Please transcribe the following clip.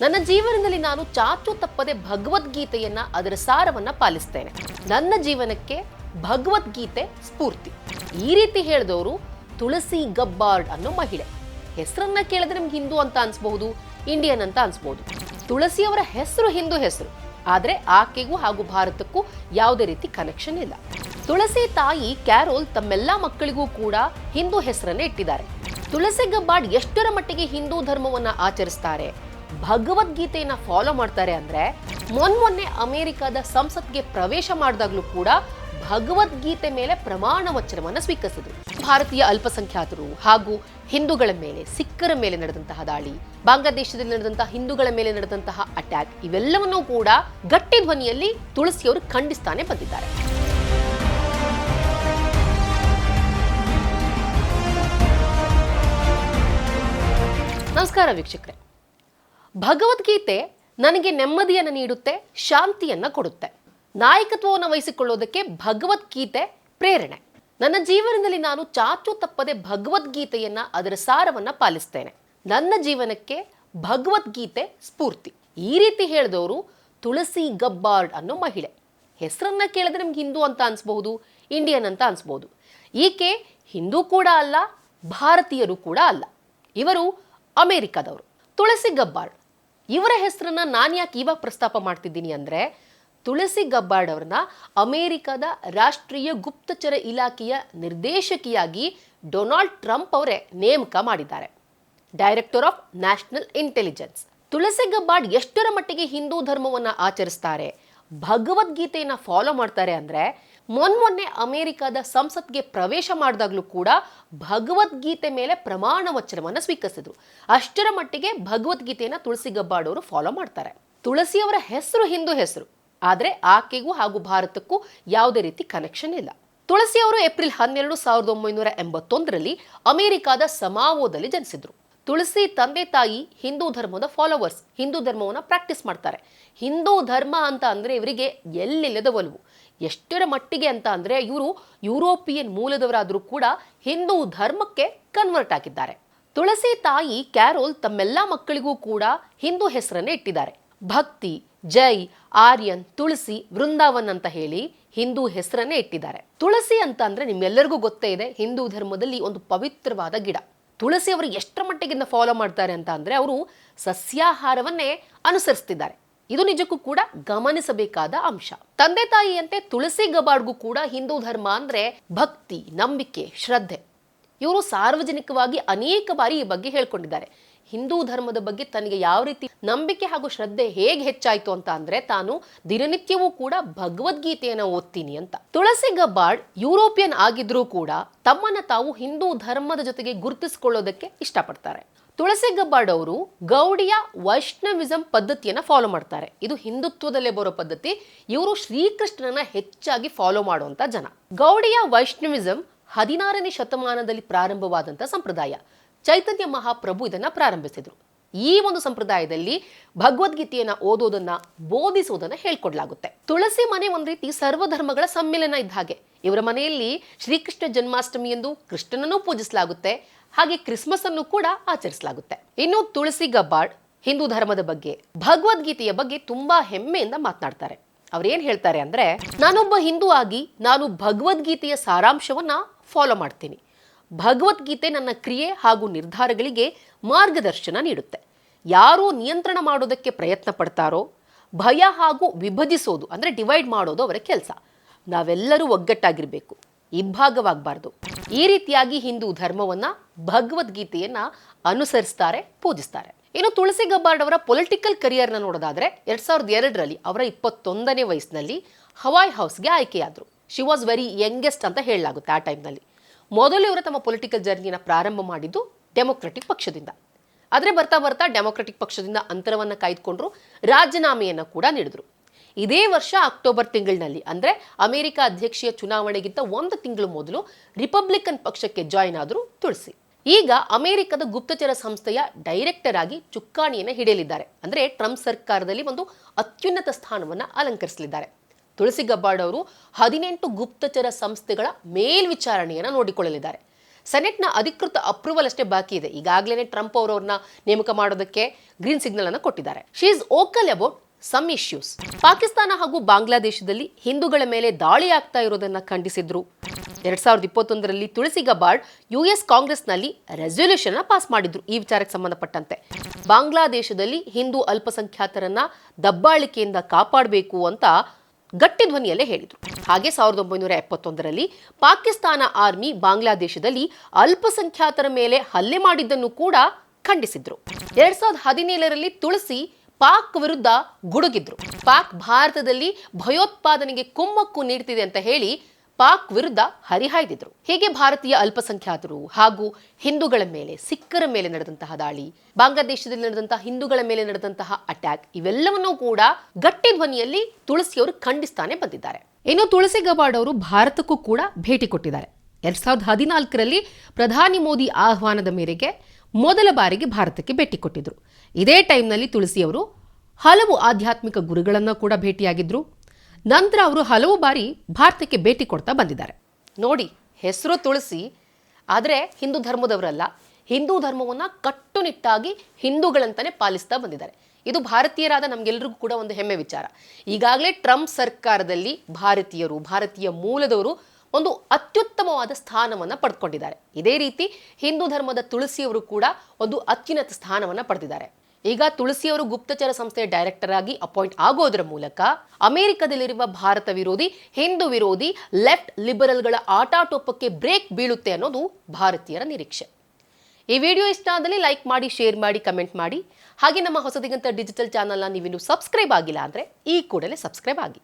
ನನ್ನ ಜೀವನದಲ್ಲಿ ನಾನು ಚಾಚು ತಪ್ಪದೆ ಭಗವದ್ಗೀತೆಯನ್ನ ಅದರ ಸಾರವನ್ನ ಪಾಲಿಸ್ತೇನೆ. ನನ್ನ ಜೀವನಕ್ಕೆ ಭಗವದ್ಗೀತೆ ಸ್ಫೂರ್ತಿ. ಈ ರೀತಿ ಹೇಳಿದವರು ತುಳಸಿ ಗಬ್ಬಾರ್ಡ್ ಅನ್ನೋ ಮಹಿಳೆ. ಹೆಸರನ್ನ ಕೇಳಿದ್ರೆ ನಿಮ್ಗೆ ಹಿಂದೂ ಅಂತ ಅನ್ಸ್ಬಹುದು, ಇಂಡಿಯನ್ ಅಂತ ಅನ್ಸ್ಬಹುದು. ತುಳಸಿ ಅವರ ಹೆಸರು ಹಿಂದೂ ಹೆಸರು, ಆದ್ರೆ ಆಕೆಗೂ ಹಾಗೂ ಭಾರತಕ್ಕೂ ಯಾವುದೇ ರೀತಿ ಕನೆಕ್ಷನ್ ಇಲ್ಲ. ತುಳಸಿ ತಾಯಿ ಕ್ಯಾರೋಲ್ ತಮ್ಮೆಲ್ಲಾ ಮಕ್ಕಳಿಗೂ ಕೂಡ ಹಿಂದೂ ಹೆಸರನ್ನೇ ಇಟ್ಟಿದ್ದಾರೆ. ತುಳಸಿ ಗಬ್ಬಾರ್ಡ್ ಎಷ್ಟರ ಮಟ್ಟಿಗೆ ಹಿಂದೂ ಧರ್ಮವನ್ನ ಆಚರಿಸ್ತಾರೆ, ಭಗವದ್ಗೀತೆಯನ್ನ ಫಾಲೋ ಮಾಡ್ತಾರೆ ಅಂದ್ರೆ ಮೊನ್ನೆ ಅಮೆರಿಕದ ಸಂಸತ್ಗೆ ಪ್ರವೇಶ ಮಾಡಿದಾಗ್ಲೂ ಕೂಡ ಭಗವದ್ಗೀತೆ ಮೇಲೆ ಪ್ರಮಾಣ ವಚನವನ್ನ ಸ್ವೀಕರಿಸಿದ್ರು. ಭಾರತೀಯ ಅಲ್ಪಸಂಖ್ಯಾತರು ಹಾಗೂ ಹಿಂದೂಗಳ ಮೇಲೆ, ಸಿಖ್ಖರ ಮೇಲೆ ನಡೆದಂತಹ ದಾಳಿ, ಬಾಂಗ್ಲಾದೇಶದಲ್ಲಿ ನಡೆದಂತಹ ಹಿಂದೂಗಳ ಮೇಲೆ ನಡೆದಂತಹ ಅಟ್ಯಾಕ್, ಇವೆಲ್ಲವನ್ನೂ ಕೂಡ ಗಟ್ಟಿ ಧ್ವನಿಯಲ್ಲಿ ತುಳಸಿಯವರು ಖಂಡಿಸ್ತಾನೆ ಬಂದಿದ್ದಾರೆ. ನಮಸ್ಕಾರ ವೀಕ್ಷಕರೇ. ಭಗವದ್ಗೀತೆ ನನಗೆ ನೆಮ್ಮದಿಯನ್ನು ನೀಡುತ್ತೆ, ಶಾಂತಿಯನ್ನ ಕೊಡುತ್ತೆ. ನಾಯಕತ್ವವನ್ನು ವಹಿಸಿಕೊಳ್ಳೋದಕ್ಕೆ ಭಗವದ್ಗೀತೆ ಪ್ರೇರಣೆ. ನನ್ನ ಜೀವನದಲ್ಲಿ ನಾನು ಚಾಚು ತಪ್ಪದೆ ಭಗವದ್ಗೀತೆಯನ್ನ ಅದರ ಸಾರವನ್ನ ಪಾಲಿಸ್ತೇನೆ. ನನ್ನ ಜೀವನಕ್ಕೆ ಭಗವದ್ಗೀತೆ ಸ್ಫೂರ್ತಿ. ಈ ರೀತಿ ಹೇಳಿದವರು ತುಳಸಿ ಗಬ್ಬಾರ್ಡ್ ಅನ್ನೋ ಮಹಿಳೆ. ಹೆಸರನ್ನ ಕೇಳಿದ್ರೆ ನಿಮ್ಗೆ ಹಿಂದೂ ಅಂತ ಅನ್ಸ್ಬಹುದು, ಇಂಡಿಯನ್ ಅಂತ ಅನ್ಸ್ಬಹುದು. ಈಕೆ ಹಿಂದೂ ಕೂಡ ಅಲ್ಲ, ಭಾರತೀಯರು ಕೂಡ ಅಲ್ಲ. ಇವರು ಅಮೆರಿಕದವರು. ತುಳಸಿ ಗಬ್ಬಾರ್ಡ್ ಇವರ ಹೆಸರನ್ನ ನಾನು ಯಾಕೆ ಇವಾಗ ಪ್ರಸ್ತಾಪ ಮಾಡ್ತಿದ್ದೀನಿ ಅಂದ್ರೆ, ತುಳಸಿ ಗಬ್ಬಾರ್ಡ್ ಅವರನ್ನ ಅಮೆರಿಕದ ರಾಷ್ಟ್ರೀಯ ಗುಪ್ತಚರ ಇಲಾಖೆಯ ನಿರ್ದೇಶಕಿಯಾಗಿ ಡೊನಾಲ್ಡ್ ಟ್ರಂಪ್ ಅವರೇ ನೇಮಕ ಮಾಡಿದ್ದಾರೆ. Director of national intelligence. Tulsi Gabbard ಎಷ್ಟರ ಮಟ್ಟಿಗೆ ಹಿಂದೂ ಧರ್ಮವನ್ನ ಆಚರಿಸ್ತಾರೆ, ಭಗವದ್ಗೀತೆಯನ್ನ ಫಾಲೋ ಮಾಡ್ತಾರೆ ಅಂದ್ರೆ ಮೊನ್ನೆ ಅಮೆರಿಕದ ಸಂಸತ್ಗೆ ಪ್ರವೇಶ ಮಾಡಿದಾಗ್ಲೂ ಕೂಡ ಭಗವದ್ಗೀತೆ ಮೇಲೆ ಪ್ರಮಾಣ ವಚನವನ್ನ ಸ್ವೀಕರಿಸಿದ್ರು. ಅಷ್ಟರ ಮಟ್ಟಿಗೆ ಭಗವದ್ಗೀತೆಯನ್ನ ತುಳಸಿ ಗಬ್ಬಾರ್ಡ್ ಅವರು ಫಾಲೋ ಮಾಡ್ತಾರೆ. ತುಳಸಿ ಅವರ ಹೆಸರು ಹಿಂದೂ ಹೆಸರು, ಆದ್ರೆ ಆಕೆಗೂ ಹಾಗೂ ಭಾರತಕ್ಕೂ ಯಾವುದೇ ರೀತಿ ಕನೆಕ್ಷನ್ ಇಲ್ಲ. ತುಳಸಿ ಅವರು ಏಪ್ರಿಲ್ 12, 1981ರಲ್ಲಿ ಅಮೆರಿಕದ ಸಮಾವೋದಲ್ಲಿ ಜನಿಸಿದ್ರು. ತುಳಸಿ ತಂದೆ ತಾಯಿ ಹಿಂದೂ ಧರ್ಮದ ಫಾಲೋವರ್ಸ್, ಹಿಂದೂ ಧರ್ಮವನ್ನ ಪ್ರಾಕ್ಟೀಸ್ ಮಾಡ್ತಾರೆ. ಹಿಂದೂ ಧರ್ಮ ಅಂತ ಅಂದ್ರೆ ಇವರಿಗೆ ಎಲ್ಲಿಲ್ಲದ ಒಲವು. ಎಷ್ಟರ ಮಟ್ಟಿಗೆ ಅಂತ ಅಂದ್ರೆ ಇವರು ಯುರೋಪಿಯನ್ ಮೂಲದವರಾದರೂ ಕೂಡ ಹಿಂದೂ ಧರ್ಮಕ್ಕೆ ಕನ್ವರ್ಟ್ ಆಗಿದ್ದಾರೆ. ತುಳಸಿ ತಾಯಿ ಕ್ಯಾರೋಲ್ ತಮ್ಮೆಲ್ಲಾ ಮಕ್ಕಳಿಗೂ ಕೂಡ ಹಿಂದೂ ಹೆಸರನ್ನೇ ಇಟ್ಟಿದ್ದಾರೆ. ಭಕ್ತಿ, ಜೈ, ಆರ್ಯನ್, ತುಳಸಿ, ವೃಂದಾವನ್ ಅಂತ ಹೇಳಿ ಹಿಂದೂ ಹೆಸರನ್ನೇ ಇಟ್ಟಿದ್ದಾರೆ. ತುಳಸಿ ಅಂತ ಅಂದ್ರೆ ನಿಮ್ಮೆಲ್ಲರಿಗೂ ಗೊತ್ತೇ ಇದೆ, ಹಿಂದೂ ಧರ್ಮದಲ್ಲಿ ಒಂದು ಪವಿತ್ರವಾದ ಗಿಡ. ತುಳಸಿ ಅವರು ಎಷ್ಟರ ಮಟ್ಟಿಗಿಂದ ಫಾಲೋ ಮಾಡ್ತಾರೆ ಅಂತ ಅಂದ್ರೆ ಅವರು ಸಸ್ಯಾಹಾರವನ್ನೇ ಅನುಸರಿಸ್ತಿದ್ದಾರೆ. ಇದು ನಿಜಕ್ಕೂ ಕೂಡ ಗಮನಿಸಬೇಕಾದ ಅಂಶ. ತಂದೆ ತಾಯಿಯಂತೆ ತುಳಸಿ ಗಬ್ಬಾರ್ಡ್ಗೂ ಕೂಡ ಹಿಂದೂ ಧರ್ಮ ಅಂದ್ರೆ ಭಕ್ತಿ, ನಂಬಿಕೆ, ಶ್ರದ್ಧೆ. ಇವರು ಸಾರ್ವಜನಿಕವಾಗಿ ಅನೇಕ ಬಾರಿ ಈ ಬಗ್ಗೆ ಹೇಳ್ಕೊಂಡಿದ್ದಾರೆ. ಹಿಂದೂ ಧರ್ಮದ ಬಗ್ಗೆ ತನಗೆ ಯಾವ ರೀತಿ ನಂಬಿಕೆ ಹಾಗೂ ಶ್ರದ್ಧೆ ಹೇಗೆ ಹೆಚ್ಚಾಯ್ತು ಅಂತ ಅಂದ್ರೆ ತಾನು ದಿನನಿತ್ಯವೂ ಕೂಡ ಭಗವದ್ಗೀತೆಯನ್ನು ಓದ್ತೀನಿ ಅಂತ. ತುಳಸಿ ಗಬ್ಬಾರ್ಡ್ ಯುರೋಪಿಯನ್ ಆಗಿದ್ರೂ ಕೂಡ ತಮ್ಮನ್ನ ತಾವು ಹಿಂದೂ ಧರ್ಮದ ಜೊತೆಗೆ ಗುರುತಿಸಿಕೊಳ್ಳೋದಕ್ಕೆ ಇಷ್ಟಪಡ್ತಾರೆ. ತುಳಸಿ ಗಬ್ಬಾರ್ಡ್ ಅವರು ಗೌಡಿಯ ವೈಷ್ಣವಿಸಂ ಪದ್ಧತಿಯನ್ನ ಫಾಲೋ ಮಾಡ್ತಾರೆ. ಇದು ಹಿಂದುತ್ವದಲ್ಲೇ ಬರೋ ಪದ್ಧತಿ. ಇವರು ಶ್ರೀಕೃಷ್ಣನನ್ನ ಹೆಚ್ಚಾಗಿ ಫಾಲೋ ಮಾಡುವಂತ ಜನ. ಗೌಡಿಯ ವೈಷ್ಣವಿಸಂ 16ನೇ ಶತಮಾನದಲ್ಲಿ ಪ್ರಾರಂಭವಾದಂತ ಸಂಪ್ರದಾಯ. ಚೈತನ್ಯ ಮಹಾಪ್ರಭು ಇದನ್ನ ಪ್ರಾರಂಭಿಸಿದ್ರು. ಈ ಒಂದು ಸಂಪ್ರದಾಯದಲ್ಲಿ ಭಗವದ್ಗೀತೆಯನ್ನ ಓದೋದನ್ನ, ಬೋಧಿಸೋದನ್ನ ಹೇಳ್ಕೊಡ್ಲಾಗುತ್ತೆ. ತುಳಸಿ ಮನೆ ಒಂದ್ ರೀತಿ ಸರ್ವಧರ್ಮಗಳ ಸಮ್ಮಿಲನ ಇದ್ದ ಹಾಗೆ. ಇವರ ಮನೆಯಲ್ಲಿ ಶ್ರೀಕೃಷ್ಣ ಜನ್ಮಾಷ್ಟಮಿ ಎಂದು ಕೃಷ್ಣನನ್ನು ಪೂಜಿಸಲಾಗುತ್ತೆ, ಹಾಗೆ ಕ್ರಿಸ್ಮಸ್ ಅನ್ನು ಕೂಡ ಆಚರಿಸಲಾಗುತ್ತೆ. ಇನ್ನು ತುಳಸಿ ಗಬ್ಬಾರ್ಡ್ ಹಿಂದೂ ಧರ್ಮದ ಬಗ್ಗೆ, ಭಗವದ್ಗೀತೆಯ ಬಗ್ಗೆ ತುಂಬಾ ಹೆಮ್ಮೆಯಿಂದ ಮಾತನಾಡ್ತಾರೆ. ಅವ್ರೇನ್ ಹೇಳ್ತಾರೆ ಅಂದ್ರೆ, ನಾನೊಬ್ಬ ಹಿಂದೂ ಆಗಿ ನಾನು ಭಗವದ್ಗೀತೆಯ ಸಾರಾಂಶವನ್ನ ಫಾಲೋ ಮಾಡ್ತೀನಿ. ಭಗವದ್ಗೀತೆ ನನ್ನ ಕ್ರಿಯೆ ಹಾಗೂ ನಿರ್ಧಾರಗಳಿಗೆ ಮಾರ್ಗದರ್ಶನ ನೀಡುತ್ತೆ. ಯಾರು ನಿಯಂತ್ರಣ ಮಾಡೋದಕ್ಕೆ ಪ್ರಯತ್ನ ಪಡ್ತಾರೋ, ಭಯ ಹಾಗೂ ವಿಭಜಿಸೋದು ಅಂದ್ರೆ ಡಿವೈಡ್ ಮಾಡೋದು ಅವರ ಕೆಲಸ. ನಾವೆಲ್ಲರೂ ಒಗ್ಗಟ್ಟಾಗಿರ್ಬೇಕು, ಇಬ್ಬಾಗವಾಗಬಾರ್ದು. ಈ ರೀತಿಯಾಗಿ ಹಿಂದೂ ಧರ್ಮವನ್ನ, ಭಗವದ್ಗೀತೆಯನ್ನ ಅನುಸರಿಸ್ತಾರೆ, ಪೂಜಿಸ್ತಾರೆ. ಇನ್ನು ತುಳಸಿ ಗಬ್ಬಾರ್ಡ್ ಅವರ ಪೊಲಿಟಿಕಲ್ ಕರಿಯರ್ನ ನೋಡೋದಾದ್ರೆ 2002ರಲ್ಲಿ ಅವರ 21ನೇ ವಯಸ್ಸಿನಲ್ಲಿ ಹವಾಯ್ ಹೌಸ್ಗೆ ಆಯ್ಕೆಯಾದ್ರು. ಶಿ ವಾಸ್ ವೆರಿ ಯಂಗೆಸ್ಟ್ ಅಂತ ಹೇಳಲಾಗುತ್ತೆ ಆ ಟೈಮ್ನಲ್ಲಿ. ಮೊದಲು ಇವರು ತಮ್ಮ ಪೊಲಿಟಿಕಲ್ ಜರ್ನಿನ ಪ್ರಾರಂಭ ಮಾಡಿದ್ದು ಡೆಮೊಕ್ರೆಟಿಕ್ ಪಕ್ಷದಿಂದ. ಆದರೆ ಬರ್ತಾ ಬರ್ತಾ ಡೆಮೊಕ್ರೆಟಿಕ್ ಪಕ್ಷದಿಂದ ಅಂತರವನ್ನು ಕಾಯ್ದುಕೊಂಡ್ರು, ರಾಜೀನಾಮೆಯನ್ನು ಕೂಡ ನೀಡಿದ್ರು. ಇದೇ ವರ್ಷ ಅಕ್ಟೋಬರ್ ತಿಂಗಳಿನಲ್ಲಿ ಅಂದ್ರೆ ಅಮೆರಿಕ ಅಧ್ಯಕ್ಷೀಯ ಚುನಾವಣೆಗಿಂತ 1 ತಿಂಗಳು ಮೊದಲು ರಿಪಬ್ಲಿಕನ್ ಪಕ್ಷಕ್ಕೆ ಜಾಯಿನ್ ಆದ್ರು ತುಳಸಿ. ಈಗ ಅಮೆರಿಕದ ಗುಪ್ತಚರ ಸಂಸ್ಥೆಯ ಡೈರೆಕ್ಟರ್ ಆಗಿ ಚುಕ್ಕಾಣಿಯನ್ನು ಹಿಡಿಯಲಿದ್ದಾರೆ. ಅಂದ್ರೆ ಟ್ರಂಪ್ ಸರ್ಕಾರದಲ್ಲಿ ಒಂದು ಅತ್ಯುನ್ನತ ಸ್ಥಾನವನ್ನು ಅಲಂಕರಿಸಲಿದ್ದಾರೆ. ತುಳಸಿ ಗಬ್ಬಾರ್ಡ್ ಅವರು 18 ಗುಪ್ತಚರ ಸಂಸ್ಥೆಗಳ ಮೇಲ್ವಿಚಾರಣೆಯನ್ನು ನೋಡಿಕೊಳ್ಳಲಿದ್ದಾರೆ. ಸೆನೆಟ್ನ ಅಧಿಕೃತ ಅಪ್ರೂವಲ್ ಅಷ್ಟೇ ಬಾಕಿ ಇದೆ. ಈಗಾಗಲೇ ಟ್ರಂಪ್ ಅವರವ್ರನ್ನ ನೇಮಕ ಮಾಡೋದಕ್ಕೆ ಗ್ರೀನ್ ಸಿಗ್ನಲ್ ಅನ್ನು ಕೊಟ್ಟಿದ್ದಾರೆ. She is vocal about some issues. Pakistan ಹಾಗೂ ಬಾಂಗ್ಲಾದೇಶದಲ್ಲಿ ಹಿಂದೂಗಳ ಮೇಲೆ ದಾಳಿ ಆಗ್ತಾ ಇರೋದನ್ನ ಖಂಡಿಸಿದ್ರು. 2021ರಲ್ಲಿ ತುಳಸಿ ಗಬ್ಬಾರ್ಡ್ US ಕಾಂಗ್ರೆಸ್ನಲ್ಲಿ ರೆಸಲ್ಯೂಷನ್ ಪಾಸ್ ಮಾಡಿದ್ರು ಈ ವಿಚಾರಕ್ಕೆ ಸಂಬಂಧಪಟ್ಟಂತೆ. ಬಾಂಗ್ಲಾದೇಶದಲ್ಲಿ ಹಿಂದೂ ಅಲ್ಪಸಂಖ್ಯಾತರನ್ನ ದಬ್ಬಾಳಿಕೆಯಿಂದ ಕಾಪಾಡಬೇಕು ಅಂತ ಗಟ್ಟಿ ಧ್ವನಿಯಲ್ಲೇ ಹೇಳಿದ್ರು. ಹಾಗೆ 1971ರಲ್ಲಿ ಪಾಕಿಸ್ತಾನ ಆರ್ಮಿ ಬಾಂಗ್ಲಾದೇಶದಲ್ಲಿ ಅಲ್ಪಸಂಖ್ಯಾತರ ಮೇಲೆ ಹಲ್ಲೆ ಮಾಡಿದ್ದನ್ನು ಕೂಡ ಖಂಡಿಸಿದ್ರು. 2017ರಲ್ಲಿ ತುಳಸಿ ಪಾಕ್ ವಿರುದ್ಧ ಗುಡುಗಿದ್ರು. ಪಾಕ್ ಭಾರತದಲ್ಲಿ ಭಯೋತ್ಪಾದನೆಗೆ ಕುಮ್ಮಕ್ಕು ನೀಡ್ತಿದೆ ಅಂತ ಹೇಳಿ ಪಾಕ್ ವಿರುದ್ಧ ಹರಿಹಾಯ್ದಿದ್ರು. ಹೀಗೆ ಭಾರತೀಯ ಅಲ್ಪಸಂಖ್ಯಾತರು ಹಾಗೂ ಹಿಂದೂಗಳ ಮೇಲೆ, ಸಿಖ್ಖರ ಮೇಲೆ ನಡೆದಂತಹ ದಾಳಿ, ಬಾಂಗ್ಲಾದೇಶದಲ್ಲಿ ನಡೆದಂತಹ ಹಿಂದೂಗಳ ಮೇಲೆ ನಡೆದಂತಹ ಅಟ್ಯಾಕ್, ಇವೆಲ್ಲವನ್ನೂ ಕೂಡ ಗಟ್ಟಿ ಧ್ವನಿಯಲ್ಲಿ ತುಳಸಿಯವರು ಖಂಡಿಸ್ತಾನೆ ಬಂದಿದ್ದಾರೆ. ಇನ್ನು ತುಳಸಿ ಗಬ್ಬಾರ್ಡ್ ಅವರು ಭಾರತಕ್ಕೂ ಕೂಡ ಭೇಟಿ ಕೊಟ್ಟಿದ್ದಾರೆ. 2014ರಲ್ಲಿ ಪ್ರಧಾನಿ ಮೋದಿ ಆಹ್ವಾನದ ಮೇರೆಗೆ ಮೊದಲ ಬಾರಿಗೆ ಭಾರತಕ್ಕೆ ಭೇಟಿ ಕೊಟ್ಟಿದ್ರು. ಇದೇ ಟೈಮ್ನಲ್ಲಿ ತುಳಸಿಯವರು ಹಲವು ಆಧ್ಯಾತ್ಮಿಕ ಗುರುಗಳನ್ನ ಕೂಡ ಭೇಟಿಯಾಗಿದ್ರು. ನಂತರ ಅವರು ಹಲವು ಬಾರಿ ಭಾರತಕ್ಕೆ ಭೇಟಿ ಕೊಡ್ತಾ ಬಂದಿದ್ದಾರೆ. ನೋಡಿ, ಹೆಸರು ತುಳಸಿ, ಆದರೆ ಹಿಂದೂ ಧರ್ಮದವರಲ್ಲ. ಹಿಂದೂ ಧರ್ಮವನ್ನ ಕಟ್ಟುನಿಟ್ಟಾಗಿ ಹಿಂದೂಗಳಂತಾನೆ ಪಾಲಿಸ್ತಾ ಬಂದಿದ್ದಾರೆ. ಇದು ಭಾರತೀಯರಾದ ನಮ್ಗೆಲ್ರಿಗೂ ಕೂಡ ಒಂದು ಹೆಮ್ಮೆ ವಿಚಾರ. ಈಗಾಗಲೇ ಟ್ರಂಪ್ ಸರ್ಕಾರದಲ್ಲಿ ಭಾರತೀಯರು, ಭಾರತೀಯ ಮೂಲದವರು ಒಂದು ಅತ್ಯುತ್ತಮವಾದ ಸ್ಥಾನವನ್ನ ಪಡೆದುಕೊಂಡಿದ್ದಾರೆ. ಇದೇ ರೀತಿ ಹಿಂದೂ ಧರ್ಮದ ತುಳಸಿಯವರು ಕೂಡ ಒಂದು ಅತ್ಯುನ್ನತ ಸ್ಥಾನವನ್ನ ಪಡೆದಿದ್ದಾರೆ. ಈಗ ತುಳಸಿಯವರು ಗುಪ್ತಚರ ಸಂಸ್ಥೆಯ ಡೈರೆಕ್ಟರ್ ಆಗಿ ಅಪಾಯಿಂಟ್ ಆಗೋದರ ಮೂಲಕ ಅಮೆರಿಕದಲ್ಲಿರುವ ಭಾರತ ವಿರೋಧಿ, ಹಿಂದೂ ವಿರೋಧಿ, ಲೆಫ್ಟ್ ಲಿಬರಲ್ಗಳ ಆಟಾಟೋಪಕ್ಕೆ ಬ್ರೇಕ್ ಬೀಳುತ್ತೆ ಅನ್ನೋದು ಭಾರತೀಯರ ನಿರೀಕ್ಷೆ. ಈ ವಿಡಿಯೋ ಇಷ್ಟ ಆದಲ್ಲಿ ಲೈಕ್ ಮಾಡಿ, ಶೇರ್ ಮಾಡಿ, ಕಮೆಂಟ್ ಮಾಡಿ. ಹಾಗೆ ನಮ್ಮ ಹೊಸದಿಗಂತ ಡಿಜಿಟಲ್ ಚಾನಲ್ನ ನೀವಿನ್ನು ಸಬ್ಸ್ಕ್ರೈಬ್ ಆಗಿಲ್ಲ ಅಂದರೆ ಈ ಕೂಡಲೇ ಸಬ್ಸ್ಕ್ರೈಬ್ ಆಗಿ.